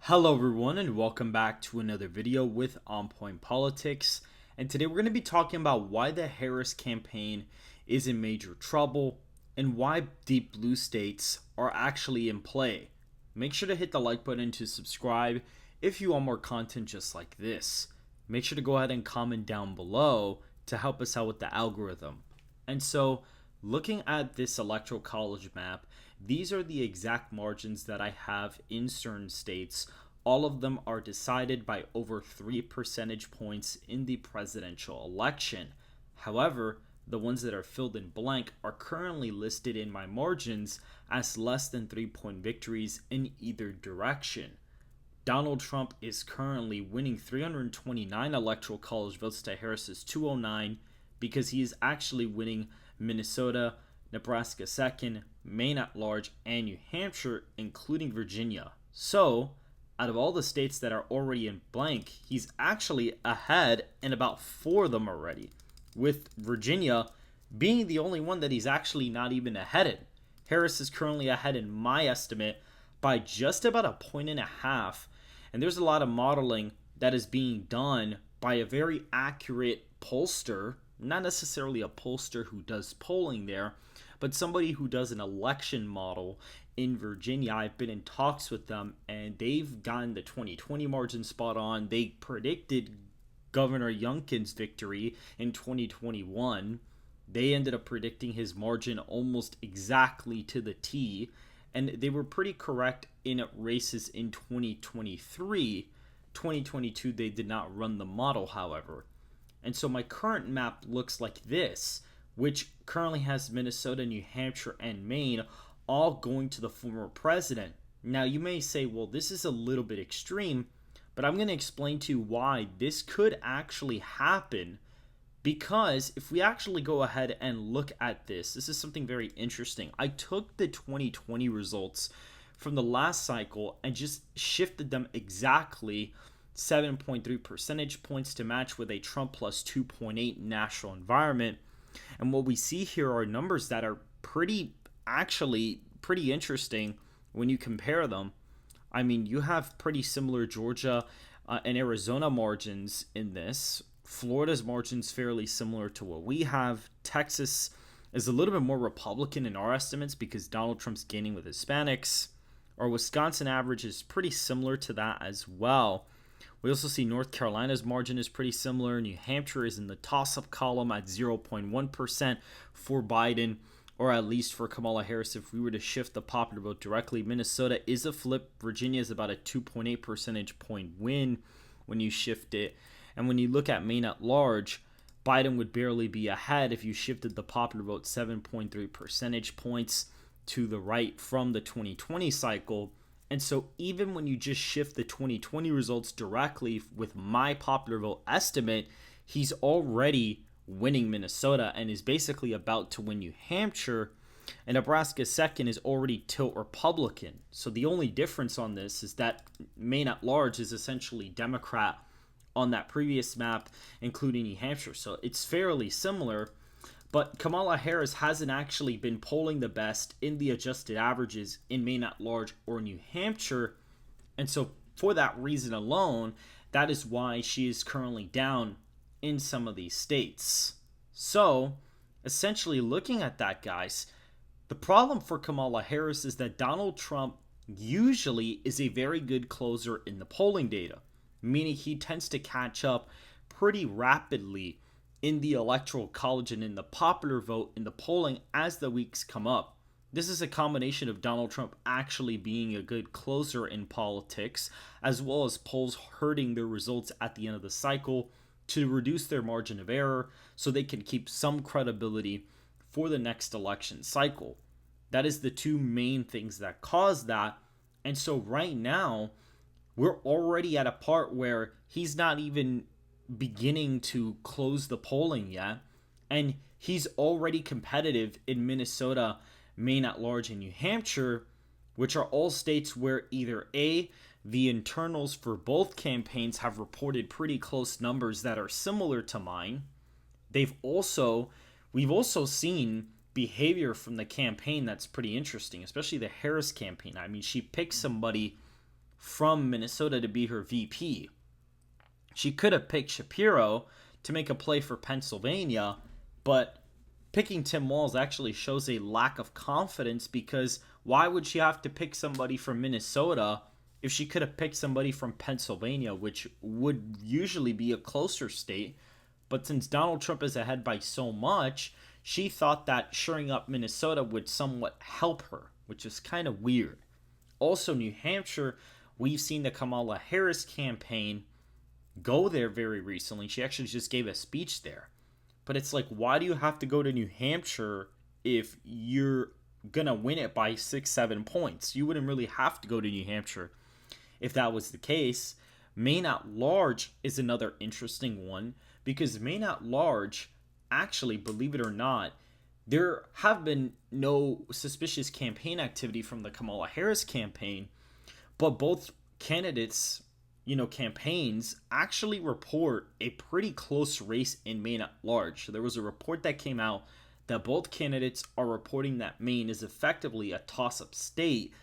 Hello everyone and welcome back to another video with On Point Politics. And today we're going to be talking about why the Harris campaign is in major trouble and why deep blue states are actually in play. Make sure to hit the like button to subscribe if you want more content just like this. Make sure to go ahead and comment down below to help us out with the algorithm. And so, looking at this electoral college map, these are the exact margins that I have in certain states. All of them are decided by over 3 percentage points in the presidential election. However, the ones that are filled in blank are currently listed in my margins as less than 3-point victories in either direction. Donald Trump is currently winning 329 electoral college votes to Harris's 209 because he is actually winning Minnesota, Nebraska second, Maine at large, and New Hampshire, including Virginia. So, out of all the states that are already in blank, he's actually ahead in about 4 of them already, with Virginia being the only one that he's actually not even ahead in. Harris is currently ahead in my estimate by just about a point and a half, and there's a lot of modeling that is being done by a very accurate pollster, not necessarily a pollster who does polling there, but somebody who does an election model in Virginia. I've been in talks with them, and they've gotten the 2020 margin spot on. They predicted Governor Youngkin's victory in 2021. They ended up predicting his margin almost exactly to the T, and they were pretty correct in races in 2023. 2022, they did not run the model, however. And so my current map looks like this, which currently has Minnesota, New Hampshire, and Maine all going to the former president. Now, you may say, well, this is a little bit extreme, but I'm going to explain to you why this could actually happen. Because if we actually go ahead and look at this is something very interesting. I took the 2020 results from the last cycle and just shifted them exactly 7.3 percentage points to match with a Trump plus 2.8 national environment. And what we see here are numbers that are pretty interesting when you compare them. I mean, you have pretty similar Georgia and Arizona margins in this. Florida's margins fairly similar to what we have. Texas is a little bit more Republican in our estimates because Donald Trump's gaining with Hispanics. Our Wisconsin average is pretty similar to that as well. We also see North Carolina's margin is pretty similar. New Hampshire is in the toss-up column at 0.1% for Biden, or at least for Kamala Harris if we were to shift the popular vote directly. Minnesota is a flip. Virginia is about a 2.8 percentage point win when you shift it. And when you look at Maine at large, Biden would barely be ahead if you shifted the popular vote 7.3 percentage points to the right from the 2020 cycle. And so even when you just shift the 2020 results directly with my popular vote estimate, he's already winning Minnesota and is basically about to win New Hampshire. And Nebraska second is already tilt Republican. So the only difference on this is that Maine at large is essentially Democrat on that previous map, including New Hampshire. So it's fairly similar. But Kamala Harris hasn't actually been polling the best in the adjusted averages in Maine at large or New Hampshire. And so for that reason alone, that is why she is currently down in some of these states. So essentially looking at that, guys, the problem for Kamala Harris is that Donald Trump usually is a very good closer in the polling data, meaning he tends to catch up pretty rapidly in the electoral college and in the popular vote in the polling as the weeks come up. This is a combination of Donald Trump actually being a good closer in politics, as well as polls hurting their results at the end of the cycle to reduce their margin of error so they can keep some credibility for the next election cycle. That is the two main things that cause that. And so right now, we're already at a part where he's not even beginning to close the polling yet, and he's already competitive in Minnesota, Maine at large, and New Hampshire, which are all states where either A, the internals for both campaigns have reported pretty close numbers that are similar to mine. We've also seen behavior from the campaign that's pretty interesting, especially the Harris campaign. I mean, she picked somebody from Minnesota to be her VP. She could have picked Shapiro to make a play for Pennsylvania, but picking Tim Walz actually shows a lack of confidence, because why would she have to pick somebody from Minnesota if she could have picked somebody from Pennsylvania, which would usually be a closer state? But since Donald Trump is ahead by so much, she thought that shoring up Minnesota would somewhat help her, which is kind of weird. Also, New Hampshire, we've seen the Kamala Harris campaign go there very recently. She actually just gave a speech there. But it's like, why do you have to go to New Hampshire if you're going to win it by 6-7 points? You wouldn't really have to go to New Hampshire if that was the case. Maine at large is another interesting one, because Maine at large, actually, believe it or not, there have been no suspicious campaign activity from the Kamala Harris campaign, but both candidates, campaigns actually report a pretty close race in Maine at large. So there was a report that came out that both candidates are reporting that Maine is effectively a toss-up state,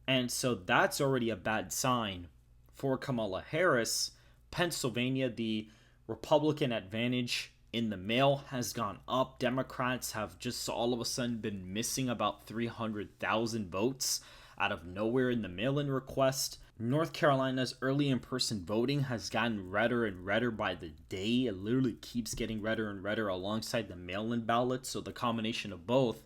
and so that's already a bad sign for Kamala Harris. Pennsylvania, the Republican advantage in the mail has gone up. Democrats have just all of a sudden been missing about 300,000 votes out of nowhere in the mail-in request. North Carolina's early in-person voting has gotten redder and redder by the day. It literally keeps getting redder and redder alongside the mail-in ballots, so the combination of both.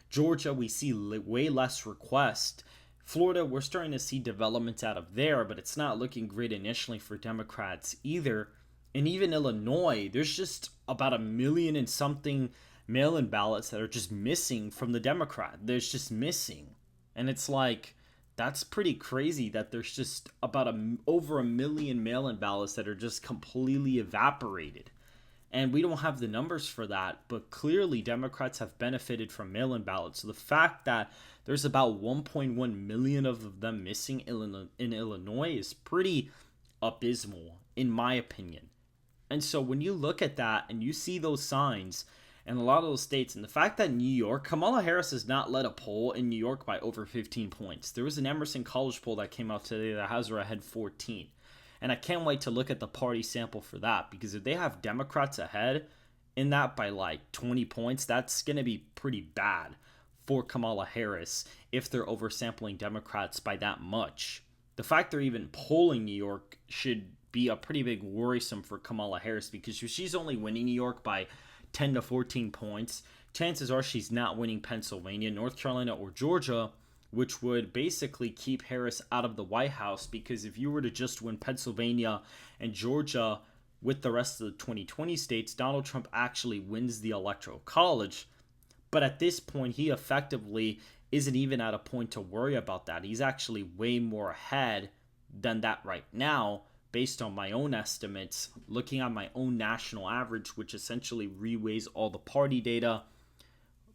Georgia, we see way less requests. Florida, we're starting to see developments out of there, but it's not looking great initially for Democrats either. And even Illinois, there's just about 1 million and something mail-in ballots that are just missing from the Democrat. There's just missing. And it's like, that's pretty crazy that there's just about over 1 million mail-in ballots that are just completely evaporated. And we don't have the numbers for that, but clearly Democrats have benefited from mail-in ballots. So the fact that there's about 1.1 million of them missing in Illinois is pretty abysmal, in my opinion. And so when you look at that and you see those signs in a lot of those states, and the fact that New York, Kamala Harris has not led a poll in New York by over 15 points. There was an Emerson College poll that came out today that has her ahead 14. And I can't wait to look at the party sample for that, because if they have Democrats ahead in that by like 20 points, that's going to be pretty bad for Kamala Harris if they're oversampling Democrats by that much. The fact they're even polling New York should be a pretty big worrisome for Kamala Harris, because if she's only winning New York by 10 to 14 points, chances are she's not winning Pennsylvania, North Carolina, or Georgia, which would basically keep Harris out of the White House, because if you were to just win Pennsylvania and Georgia with the rest of the 2020 states, Donald Trump actually wins the Electoral College. But at this point, he effectively isn't even at a point to worry about that. He's actually way more ahead than that right now, based on my own estimates, looking at my own national average, which essentially reweighs all the party data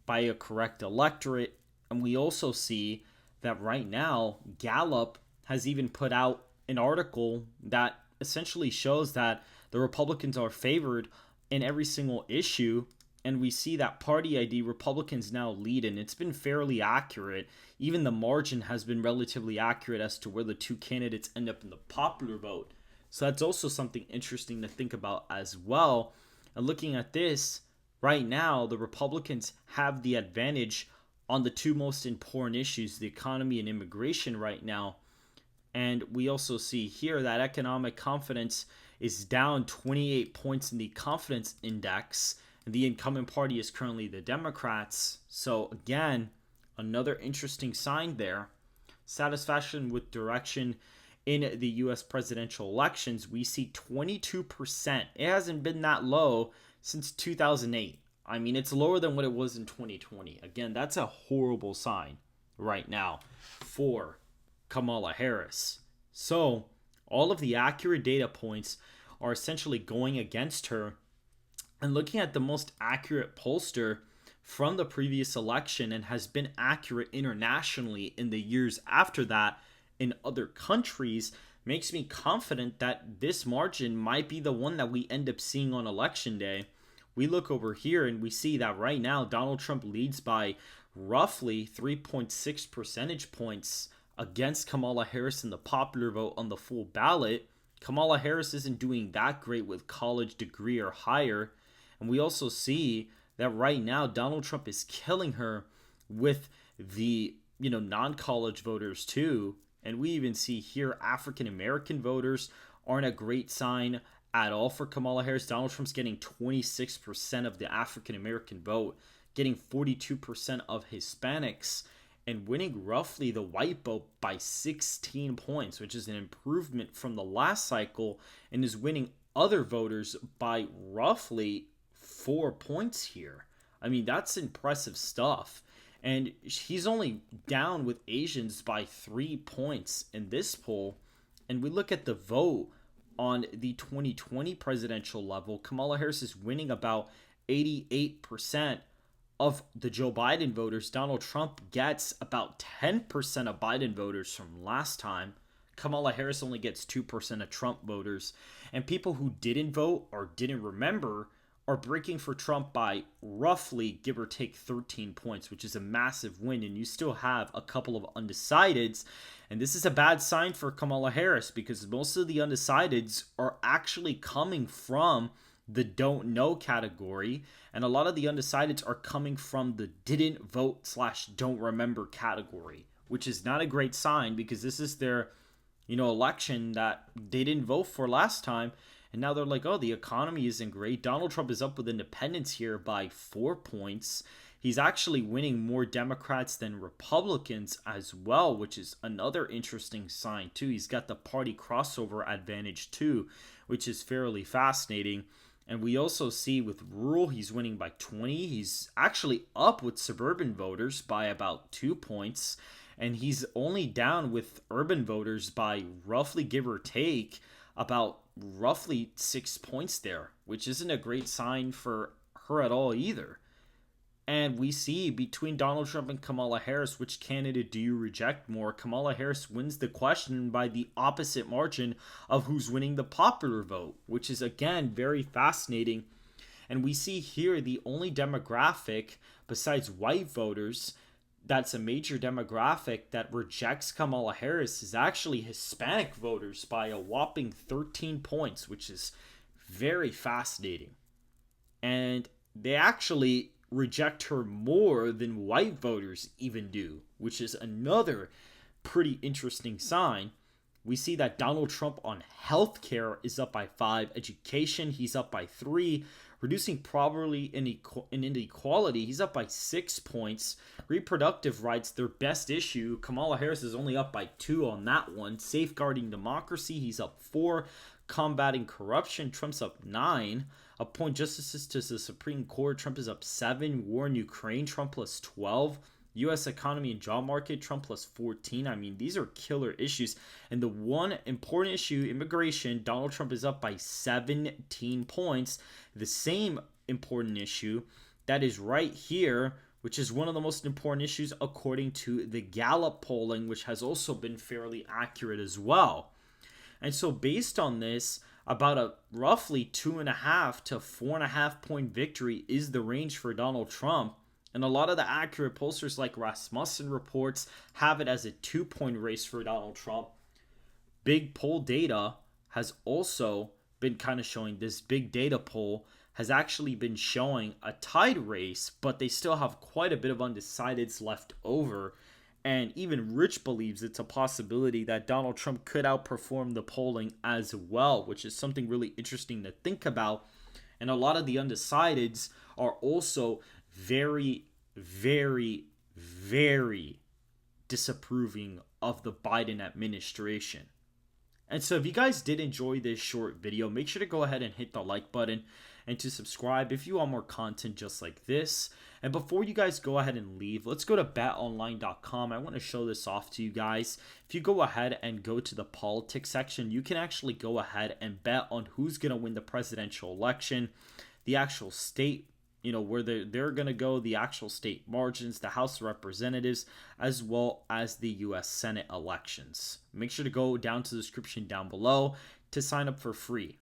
by a correct electorate. And we also see that right now, Gallup has even put out an article that essentially shows that the Republicans are favored in every single issue. And we see that party ID Republicans now lead, and it's been fairly accurate. Even the margin has been relatively accurate as to where the two candidates end up in the popular vote. So that's also something interesting to think about as well. And looking at this, right now, the Republicans have the advantage on the two most important issues, the economy and immigration right now. And we also see here that economic confidence is down 28 points in the confidence index. And the incumbent party is currently the Democrats. So again, another interesting sign there. Satisfaction with direction in the U.S. presidential elections, we see 22%. It hasn't been that low since 2008. I mean, it's lower than what it was in 2020. Again, that's a horrible sign right now for Kamala Harris. So all of the accurate data points are essentially going against her. And looking at the most accurate pollster from the previous election, and has been accurate internationally in the years after that in other countries, makes me confident that this margin might be the one that we end up seeing on election day. We look over here and we see that right now Donald Trump leads by roughly 3.6 percentage points against Kamala Harris in the popular vote on the full ballot. Kamala Harris isn't doing that great with college degree or higher. And we also see that right now Donald Trump is killing her with the, non-college voters too. And we even see here African American voters aren't a great sign at all for Kamala Harris. Donald Trump's getting 26% of the African American vote, getting 42% of Hispanics, and winning roughly the white vote by 16 points, which is an improvement from the last cycle, and is winning other voters by roughly 4 points here. I mean, that's impressive stuff. And he's only down with Asians by 3 points in this poll. And we look at the vote on the 2020 presidential level. Kamala Harris is winning about 88% of the Joe Biden voters. Donald Trump gets about 10% of Biden voters from last time. Kamala Harris only gets 2% of Trump voters. And people who didn't vote or didn't remember are breaking for Trump by roughly, give or take, 13 points, which is a massive win. And you still have a couple of undecideds. And this is a bad sign for Kamala Harris because most of the undecideds are actually coming from the don't know category. And a lot of the undecideds are coming from the didn't vote / don't remember category, which is not a great sign because this is their, election that they didn't vote for last time. And now they're like, oh, the economy isn't great. Donald Trump is up with independents here by 4 points. He's actually winning more Democrats than Republicans as well, which is another interesting sign too. He's got the party crossover advantage too, which is fairly fascinating. And we also see with rural, he's winning by 20. He's actually up with suburban voters by about 2 points. And he's only down with urban voters by roughly, give or take, about roughly 6 points there, which isn't a great sign for her at all either. And we see between Donald Trump and Kamala Harris, which candidate do you reject more? Kamala Harris wins the question by the opposite margin of who's winning the popular vote, which is, again, very fascinating. And we see here the only demographic besides white voters that's a major demographic that rejects Kamala Harris is actually Hispanic voters by a whopping 13 points, which is very fascinating. And they actually reject her more than white voters even do, which is another pretty interesting sign. We see that Donald Trump on healthcare is up by 5, education he's up by 3, reducing poverty and inequality he's up by 6 points, reproductive rights their best issue, Kamala Harris is only up by 2 on that one, safeguarding democracy he's up 4, combating corruption Trump's up 9, appoint justices to the Supreme Court Trump is up 7, war in Ukraine Trump plus 12, U.S. economy and job market, Trump plus 14. I mean, these are killer issues. And the one important issue, immigration, Donald Trump is up by 17 points. The same important issue that is right here, which is one of the most important issues according to the Gallup polling, which has also been fairly accurate as well. And so based on this, about a roughly 2.5 to 4.5 point victory is the range for Donald Trump. And a lot of the accurate pollsters like Rasmussen reports have it as a 2-point race for Donald Trump. Big poll data has also been kind of showing, this big data poll has actually been showing a tied race, but they still have quite a bit of undecideds left over. And even Rich believes it's a possibility that Donald Trump could outperform the polling as well, which is something really interesting to think about. And a lot of the undecideds are also very, very, very disapproving of the Biden administration. And so if you guys did enjoy this short video, make sure to go ahead and hit the like button and to subscribe if you want more content just like this. And before you guys go ahead and leave, let's go to betonline.com. I want to show this off to you guys. If you go ahead and go to the politics section, you can actually go ahead and bet on who's going to win the presidential election, the actual state, where they're going to go, the actual state margins, the House of Representatives, as well as the U.S. Senate elections. Make sure to go down to the description down below to sign up for free.